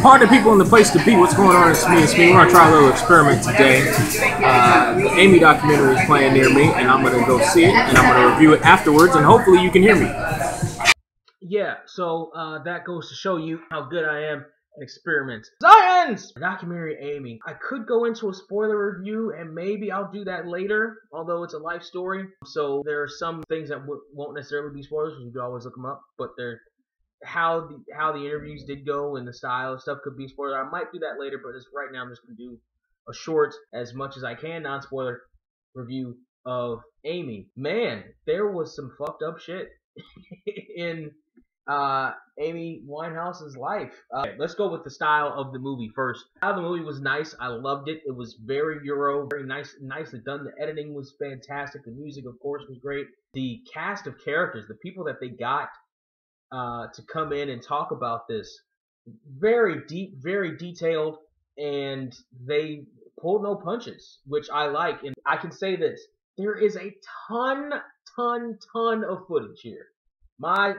Party people in the place to be. What's going on? It's me. We're going to try a little experiment today. The Amy documentary is playing near me, and I'm going to go see it, and I'm going to review it afterwards, and hopefully you can hear me. Yeah, so that goes to show you how good I am at experiments. Science! Documentary Amy. I could go into a spoiler review, and maybe I'll do that later, although it's a life story. So there are some things that won't necessarily be spoilers, you can always look them up, but they're how the interviews did go and the style of stuff could be spoiler. I might do that later, but right now I'm just going to do a short, as much as I can, non-spoiler review of Amy. Man, there was some fucked up shit in Amy Winehouse's life. Let's go with the style of the movie first. The style of the movie was nice. I loved it. It was very Euro, very nicely done. The editing was fantastic. The music, of course, was great. The cast of characters, the people that they got to come in and talk about this, very deep, very detailed, and they pulled no punches, which I like. And I can say this: there is a ton of footage here. My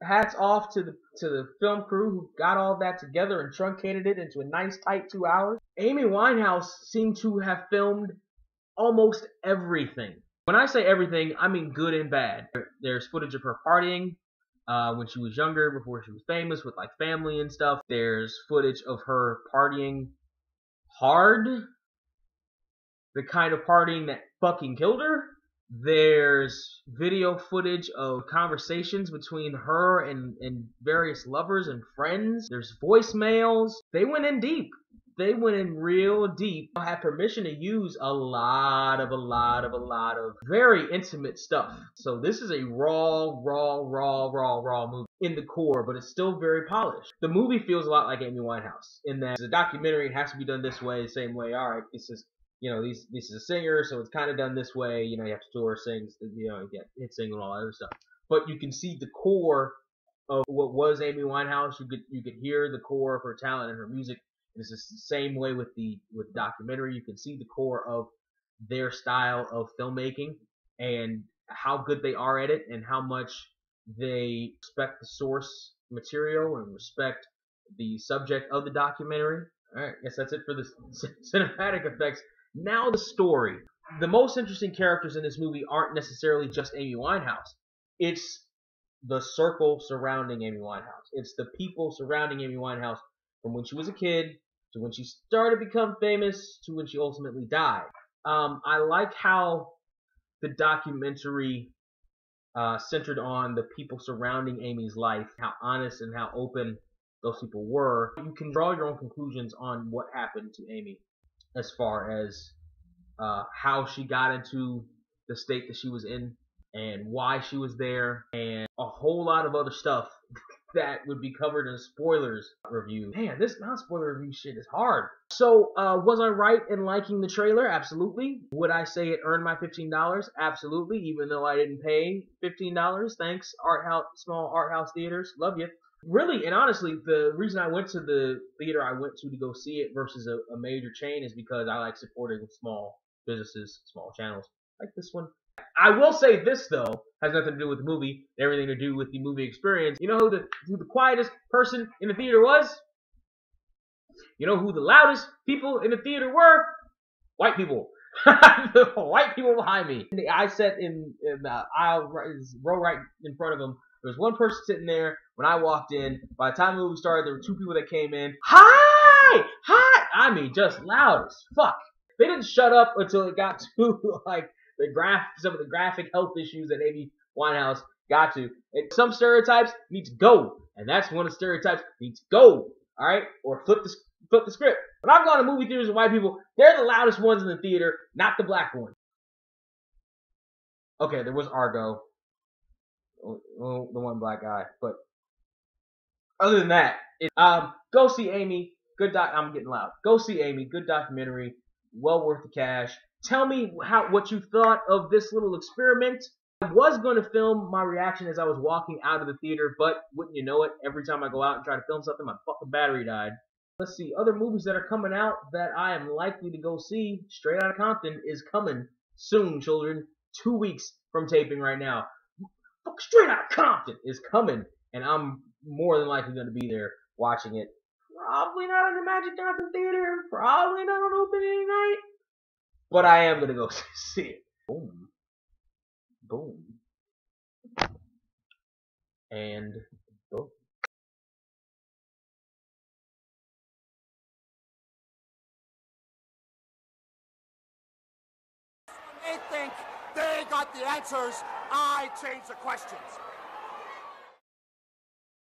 hats off to the film crew who got all that together and truncated it into a nice tight 2 hours. Amy Winehouse seemed to have filmed almost everything. When I say everything, I mean good and bad. There's footage of her partying when she was younger, before she was famous, with like family and stuff. There's footage of her partying hard, the kind of partying that fucking killed her. There's video footage of conversations between her and various lovers and friends. There's voicemails. They went in deep. They went in real deep. I had permission to use a lot of very intimate stuff. So this is a raw movie in the core, but it's still very polished. The movie feels a lot like Amy Winehouse in that the documentary, it has to be done this way, the same way. All right, this is, this is a singer, so it's kind of done this way. You have to tour, sings, you get hit single and all that other stuff. But you can see the core of what was Amy Winehouse. You could hear the core of her talent and her music. It's the same way with the documentary. You can see the core of their style of filmmaking and how good they are at it, and how much they respect the source material and respect the subject of the documentary. All right, guess that's it for the cinematic effects. Now the story. The most interesting characters in this movie aren't necessarily just Amy Winehouse. It's the circle surrounding Amy Winehouse. It's the people surrounding Amy Winehouse from when she was a kid to when she started to become famous to when she ultimately died. I like how the documentary centered on the people surrounding Amy's life, how honest and how open those people were. You can draw your own conclusions on what happened to Amy as far as how she got into the state that she was in and why she was there, and a whole lot of other stuff that would be covered in a spoilers review. Man, this non-spoiler review shit is hard. So, was I right in liking the trailer? Absolutely. Would I say it earned my $15? Absolutely, even though I didn't pay $15. Thanks, small art house theaters. Love you. Really, and honestly, the reason I went to the theater I went to go see it versus a major chain is because I like supporting small businesses, small channels like this one. I will say this, though, has nothing to do with the movie, everything to do with the movie experience. You know who the quietest person in the theater was? You know who the loudest people in the theater were? White people. The white people behind me. I sat in the aisle, row right in front of them. There was one person sitting there when I walked in. By the time the movie started, there were two people that came in. Hi! I mean, just loud as fuck. They didn't shut up until it got to, like, some of the graphic health issues that Amy Winehouse got to. And some stereotypes need to go, and that's one of the stereotypes needs to go. All right, or flip the script. When I've gone to movie theaters with white people, they're the loudest ones in the theater, not the black ones. Okay, there was Argo, the one black guy, but other than that, go see Amy. I'm getting loud. Go see Amy. Good documentary. Well worth the cash. Tell me what you thought of this little experiment. I was going to film my reaction as I was walking out of the theater, but wouldn't you know it, every time I go out and try to film something, my fucking battery died. Let's see, other movies that are coming out that I am likely to go see. Straight Outta Compton is coming soon, children. 2 weeks from taping right now. Straight Outta Compton is coming, and I'm more than likely going to be there watching it. Probably not in the Magic Johnson Theater. Probably not on opening night. But I am gonna go see it. Boom. Boom. And boom. They think they got the answers. I change the questions.